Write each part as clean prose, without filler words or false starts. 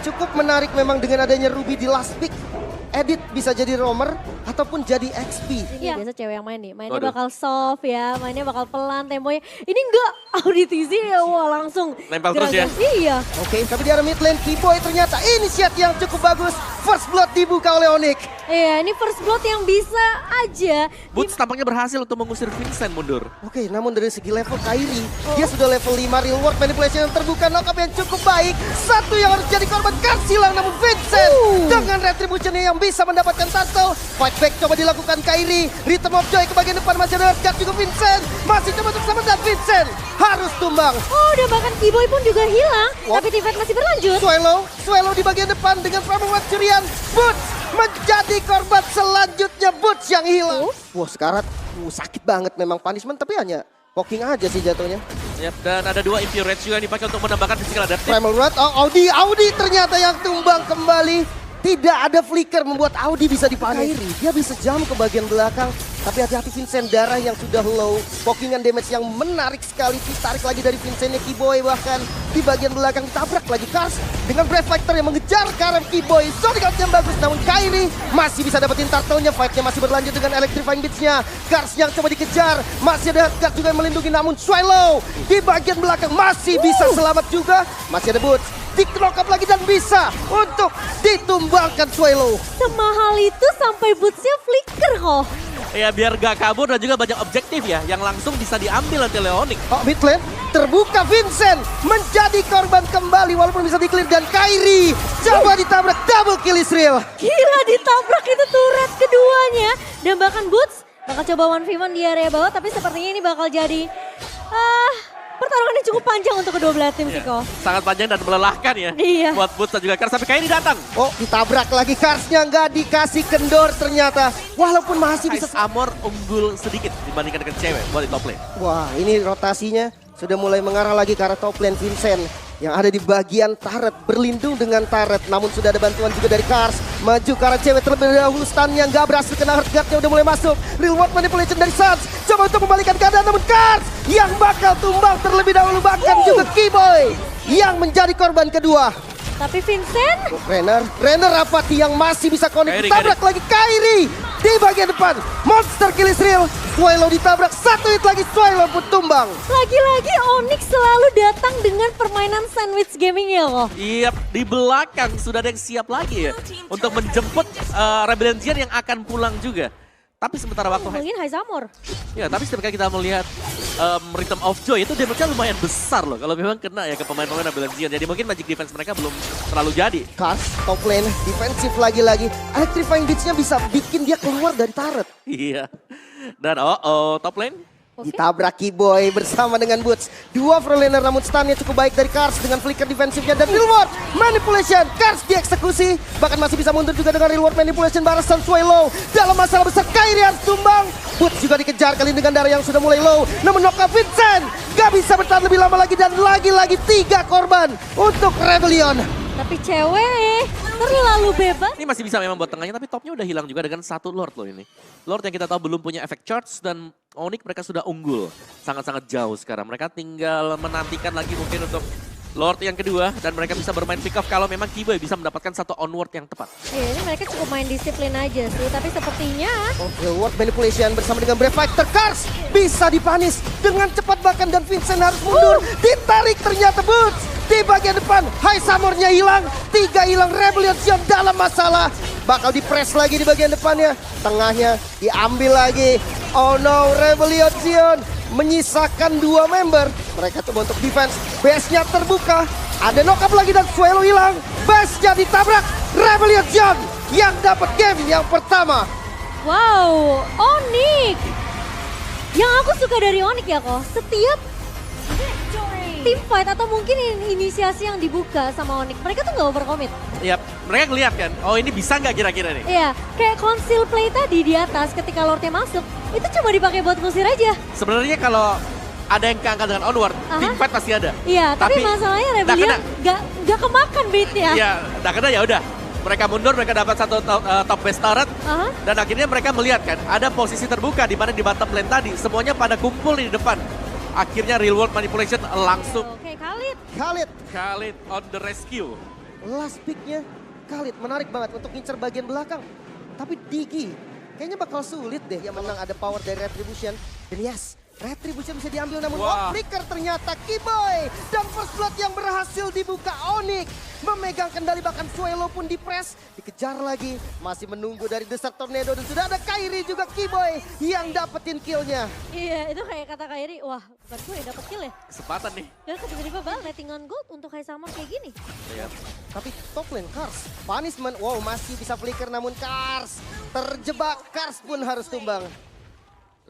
Cukup menarik memang dengan adanya Ruby di last pick. Edit bisa jadi roamer ataupun jadi XP. Ini biasa cewek yang main nih, mainnya Waduh. bakal soft ya, mainnya bakal pelan temponya. Ini enggak, Auditizi ya, wah langsung. Nempel terus ya? Iya. Oke, tapi di arah mid lane Kiboy ternyata inisiat yang cukup bagus. First blood dibuka oleh Onyx. Iya, ini first blood yang bisa aja. Boots tampaknya berhasil untuk mengusir Vincent mundur. Oke, namun dari segi level Kairi, dia sudah level 5, real world manipulation yang terbuka, knock up yang cukup baik. Satu yang harus jadi korban Kars hilang, namun Vincent dengan retribution yang bisa mendapatkan turtle. Fight back coba dilakukan Kairi, Rhythm of Joy ke bagian depan masih ada Guard juga Vincent. Masih coba untuk sama dan Vincent harus tumbang. Oh, udah bahkan Kiboy pun juga hilang, What? tapi defense masih berlanjut. Swallow di bagian depan dengan perempuan curian. Boots menjadi korban selanjutnya, Boots yang hilang. Wah, sekarat sakit banget memang punishment, tapi hanya poking aja sih jatuhnya. Yap, dan ada 2 Impure Rage juga yang dipakai untuk menambahkan physical adaptive. Primal Rod, Audi ternyata yang tumbang kembali. Tidak ada flicker membuat Audi bisa dipanis. Dia bisa jump ke bagian belakang. Tapi hati-hati Vincent, darah yang sudah low. Pokingan damage yang menarik sekali. Ditarik lagi dari Vincentnya Kiboy, bahkan di bagian belakang ditabrak lagi Kars. Dengan Brave Fighter yang mengejar ke arah Kiboy. Sonic Out yang bagus, namun Kairi masih bisa dapetin turtle-nya. Fight-nya masih berlanjut dengan Electrifying Beats-nya. Kars yang coba dikejar. Masih ada Guard juga yang melindungi, namun Swallow di bagian belakang masih bisa selamat juga. Masih ada Boots. Di-knock up lagi dan bisa untuk ditumbangkan Swallow. Semahal itu sampai bootsnya flicker kok. Ya biar gak kabur dan juga banyak objektif ya yang langsung bisa diambil nanti Leonic. Oh, mid lane terbuka, Vincent menjadi korban kembali walaupun bisa di-clear, dan Kairi coba ditabrak, double kill Israel. Gila, ditabrak itu turret keduanya. Dan bahkan Boots bakal coba 1v1 di area bawah, tapi sepertinya ini bakal jadi pertarungan yang cukup panjang untuk kedua belah tim sih kok. Sangat panjang dan melelahkan ya. Iya. Buat Boots dan juga Kars, tapi Kairi datang. Oh, ditabrak lagi, Karsnya nggak dikasih kendor ternyata. Walaupun masih bisa. Ice Armor unggul sedikit dibandingkan dengan cewek buat di top lane. Wah, ini rotasinya sudah mulai mengarah lagi ke arah top lane Vincent. Yang ada di bagian turret, berlindung dengan turret. Namun sudah ada bantuan juga dari Kars. Maju ke arah cewek terlebih dahulu, stun-nya nggak berhasil kena, hard guard-nya udah mulai masuk. Real world manipulation dari Suns. Coba untuk membalikan keadaan, namun Kars yang bakal tumbang terlebih dahulu. Bahkan juga Kiboy yang menjadi korban kedua. Tapi Vincent, Renner Rapati yang masih bisa connect. Kairi, Ditabrak lagi Kairi di bagian depan. Monster kill Israel. Swallow ditabrak, satu hit lagi, Swallow pun tumbang. lagi-lagi Onyx selalu datang dengan permainan sandwich gaming ya kok. Iya, di belakang sudah ada yang siap lagi ya untuk menjemput Rebellion Giant yang akan pulang juga. Tapi sementara waktu Ngomongin High Zamor. ya, tapi ketika kita melihat Rhythm of Joy itu damage-nya lumayan besar loh kalau memang kena ya ke pemain-pemain Rebellion Giant. Jadi mungkin magic defense mereka belum terlalu jadi. Kars, top lane, defensif lagi-lagi. Electrifying Beats-nya bisa bikin dia keluar dari turret. Iya. Dan top lane. Oke. Ditabrak Kiboy bersama dengan Boots. Dua frontlaner namun stun-nya cukup baik dari Kars dengan flicker defensifnya dan real world manipulation. Kars dieksekusi, bahkan masih bisa mundur juga dengan real world manipulation barisan Swallow. Dalam masalah besar Kairi harus tumbang. Boots juga dikejar kali dengan darah yang sudah mulai low. Namun knock up Vincent gak bisa bertahan lebih lama lagi, dan lagi-lagi 3 korban untuk Rebellion. Tapi cewek terlalu bebas. Ini masih bisa memang buat tengahnya, tapi topnya udah hilang juga dengan satu Lord loh ini. Lord yang kita tahu belum punya efek charge, dan Onyx mereka sudah unggul. Sangat-sangat jauh sekarang. Mereka tinggal menantikan lagi mungkin untuk Lord yang kedua, dan mereka bisa bermain pick off kalau memang Kiboy bisa mendapatkan satu onward yang tepat. Ya, ini mereka cukup main disiplin aja sih, tapi sepertinya Oh, real world manipulation bersama dengan Brave Fighter. Kars bisa dipanis dengan cepat, bahkan dan Vincent harus mundur. Ditarik ternyata Boots di bagian depan. High Summer-nya hilang, 3 hilang. Rebellion Giant dalam masalah. Bakal di-press lagi di bagian depannya. Tengahnya diambil lagi. Oh no, Rebellion Giant menyisakan 2 member. Mereka coba untuk defense. Base-nya terbuka. Ada knock up lagi dan Swallow hilang. Base-nya ditabrak. Rebellion Giant yang dapat game yang pertama. wow, Onyx. Yang aku suka dari Onyx ya kok, setiap team fight atau mungkin inisiasi yang dibuka sama Onyx, mereka tuh nggak overcommit. Iya, mereka ngeliat kan, oh ini bisa nggak kira-kira nih? Iya, kayak conceal play tadi di atas ketika Lordnya masuk, itu cuma dipakai buat ngusir aja. Sebenarnya kalau ada yang keangkat dengan onward, team fight pasti ada. Iya, tapi masalahnya Rebellion nggak kemakan beatnya. Iya, nggak kena ya udah. Mereka mundur, mereka dapat satu top base turret, dan akhirnya mereka melihat kan, ada posisi terbuka di mana di bottom lane tadi, semuanya pada kumpul di depan. Akhirnya real world manipulation langsung. Oke, Khalid. Khalid on the rescue. last pick-nya Khalid menarik banget untuk ngincer bagian belakang. Tapi Digi kayaknya bakal sulit deh yang menang, ada power dari Retribution. Dan yes, Retribution bisa diambil namun Wah. flicker ternyata Kiboy. Dan first blood yang berhasil dibuka Onyx. Memegang kendali bahkan Suelo pun di-press. Dikejar lagi, masih menunggu dari Desert Tornado. Dan sudah ada Kairi juga Kiboy yang dapetin killnya. Iya, itu kayak kata Kairi, wah bukan gue yang dapet kill ya. Kesempatan nih. Dan tiba-tiba bal netting on gold untuk High Summer kayak gini. Iya. Tapi top lane Kars, punishment, wow masih bisa flicker namun Kars terjebak, Kars pun harus tumbang.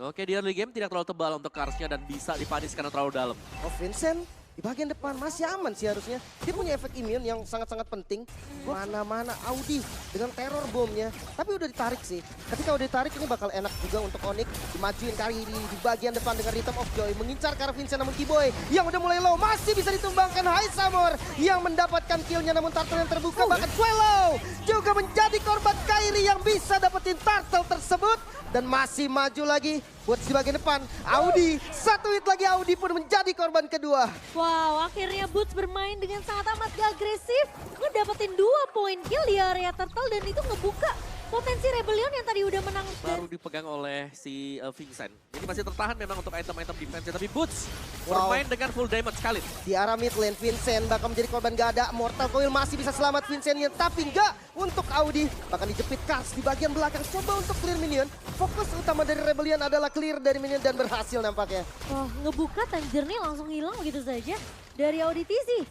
Oke, di early game tidak terlalu tebal untuk Karsnya dan bisa dipanis karena terlalu dalam. Oh Vincent di bagian depan masih aman sih harusnya. Dia punya efek immune yang sangat-sangat penting. Mana-mana Audi dengan teror bomnya. Tapi udah ditarik sih. Ketika udah ditarik ini bakal enak juga untuk Onyx. Dimajuin kali ini di bagian depan dengan Rhythm of Joy. Mengincar ke arah Vincent namun Kiboy yang udah mulai low. Masih bisa ditumbangkan High Summer yang mendapatkan killnya namun turtle yang terbuka. Bahkan Swallow juga menjadi korban Kairi yang bisa dapetin turtle tersebut. Dan masih maju lagi buat di bagian depan. Audi, satu hit lagi Audi pun menjadi korban kedua. Wow, akhirnya Boots bermain dengan sangat amat agresif. Ngedapetin 2 poin kill di area turtle dan itu ngebuka potensi Rebellion yang tadi udah menang. Baru dipegang oleh si Vincent. Jadi masih tertahan memang untuk item-item defense. Tapi Boots Wow. bermain dengan full damage sekali. Di arah mid lane, Vincent bakal menjadi korban gak ada. Mortal Coil masih bisa selamat Vincentnya, tapi enggak untuk Audi. Bahkan dijepit Kars di bagian belakang, coba untuk clear minion. Fokus utama dari Rebellion adalah clear dari minion dan berhasil nampaknya. Wah, ngebuka time journey langsung hilang begitu saja dari Audi TZ.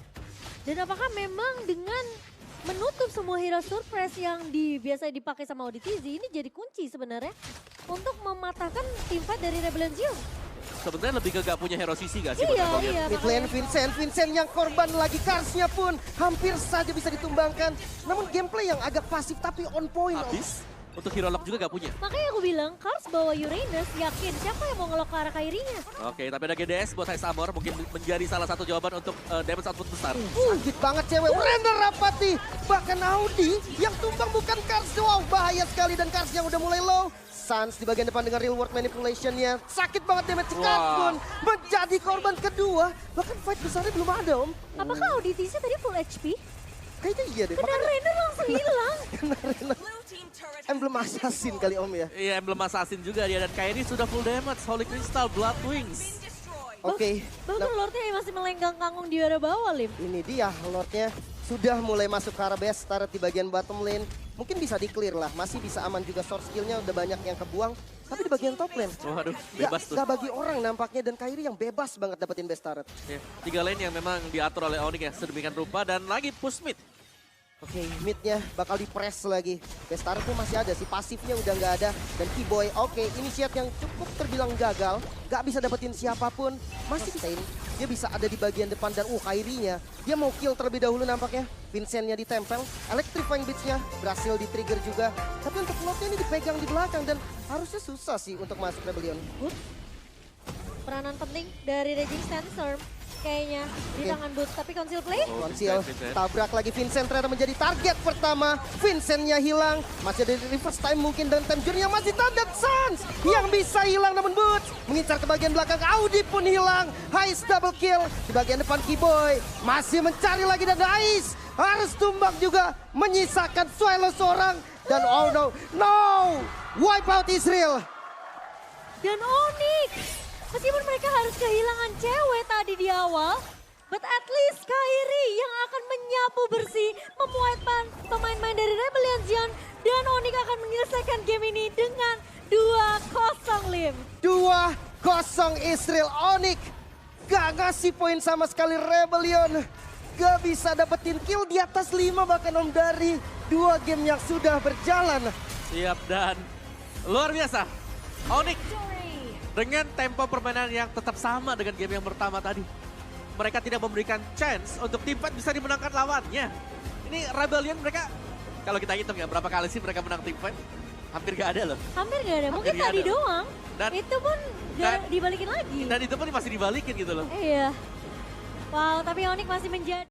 Dan apakah memang dengan menutup semua hero surprise yang biasa dipakai sama Audi TZ ini jadi kunci sebenarnya untuk mematahkan tim fight dari Rebellion Zion? Sebenarnya lebih ke gak punya hero sisi gak sih? Iya, buat Rebellion? iya. Mid lane Vincent yang korban lagi, Karsnya pun hampir saja bisa ditumbangkan. Namun gameplay yang agak pasif tapi on point. Habis. Untuk hero lock juga gak punya. Makanya aku bilang, Kars bawa Uranus, yakin siapa yang mau ngelok ke arah Kairinya? Oke, tapi ada GDS buat High Summer mungkin menjadi salah satu jawaban untuk damage output besar. Sakit banget cewek, Render Rapati. Bahkan Audi yang tumbang bukan Kars. Wow, bahaya sekali dan Kars yang udah mulai low. Sans di bagian depan dengan real world manipulation-nya. Sakit banget damage Kars pun menjadi korban kedua. Bahkan fight besarnya belum ada om. Apakah Audi TZ tadi full HP? Kayaknya iya deh. Kena Render langsung hilang. Emblem assassin kali om ya. Iya, emblem assassin juga dia dan Kairi sudah full damage. Holy Crystal, Blood Wings. Oke. Bahkan Lordnya masih melenggang kangkung di area bawah, Lim. Ini dia Lordnya sudah mulai masuk ke arah base turret di bagian bottom lane. Mungkin bisa di-clear lah, masih bisa aman juga, source skill-nya udah banyak yang kebuang. Tapi di bagian top lane, Waduh, bebas tuh. gak bagi orang nampaknya dan Kairi yang bebas banget dapetin base turret. Ya, 3 lane yang memang diatur oleh Onyx ya, sedemikian rupa dan lagi push mid. Oke, midnya bakal di-press lagi. Base turret pun masih ada, si pasifnya udah nggak ada. Dan Kiboy, oke, initiate yang cukup terbilang gagal. Gak bisa dapetin siapapun, masih bisa ini. Dia bisa ada di bagian depan dan Kairinya. Dia mau kill terlebih dahulu nampaknya. Vincent-nya ditempel, Electrifying Beats-nya berhasil di-trigger juga. Tapi untuk Lordnya ini dipegang di belakang dan harusnya susah sih untuk masuk Rebellion. Peranan penting dari Raging Sandstorm kayaknya di Oke. tangan Boots. Tapi Conceal Play, Konsil, Vincent. tabrak lagi Vincent ternyata menjadi target pertama. Vincent-nya hilang, masih ada di reverse time mungkin dan time journey yang masih tahan dan Sans yang bisa hilang namun Boots mengincar ke bagian belakang. Audi pun hilang, Hais double kill di bagian depan Kiboy masih mencari lagi dan Hais harus tumbang juga menyisakan Swallow seorang dan oh no, wipe out Israel. dan Onyx. Meskipun mereka harus kehilangan cewek tadi di awal, but at least Kairi yang akan menyapu bersih, memuat pemain-pemain dari Rebellion Zion, dan Onyx akan menyelesaikan game ini dengan 2-0, Lim. 2-0 Israel. Onyx gak ngasih poin sama sekali Rebellion. Gak bisa dapetin kill di atas 5 bahkan om dari 2 game yang sudah berjalan. Siap dan luar biasa. Onyx dengan tempo permainan yang tetap sama dengan game yang pertama tadi. Mereka tidak memberikan chance untuk tim fight bisa dimenangkan lawannya. Ini Rebellion mereka, kalau kita hitung ya berapa kali sih mereka menang tim fight? Hampir gak ada loh. Hampir gak ada, mungkin Hampir nggak tadi ada. doang. Dan- Itu pun dan- dibalikin lagi. Dan itu pun masih dibalikin gitu loh. Iya. Wow, tapi Onyx masih menjadi